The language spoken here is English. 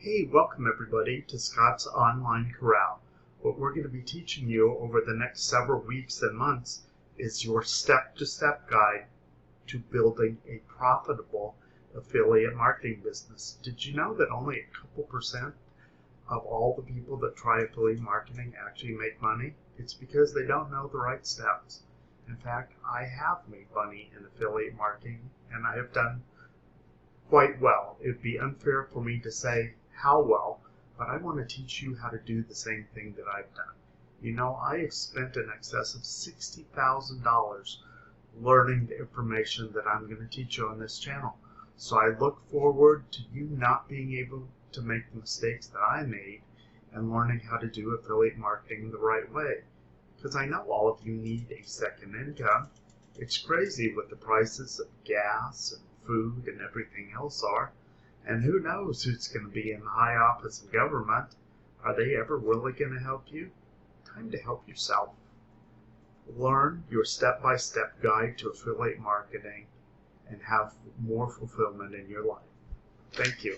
Hey, welcome everybody to Scott's Online Corral. What we're going to be teaching you over the next several weeks and months is your step-to-step guide to building a profitable affiliate marketing business. Did you know that only a couple percent of all the people that try affiliate marketing actually make money? It's because they don't know the right steps. In fact, I have made money in affiliate marketing and I have done quite well. It would be unfair for me to say how well, but I want to teach you how to do the same thing that I've done. You know, I have spent in excess of $60,000 learning the information that I'm going to teach you on this channel. So I look forward to you not being able to make the mistakes that I made and learning how to do affiliate marketing the right way. Because I know all of you need a second income. It's crazy what the prices of gas and food and everything else are. And who knows who's going to be in the high office of government. Are they ever really going to help you? Time to help yourself. Learn your step-by-step guide to affiliate marketing and have more fulfillment in your life. Thank you.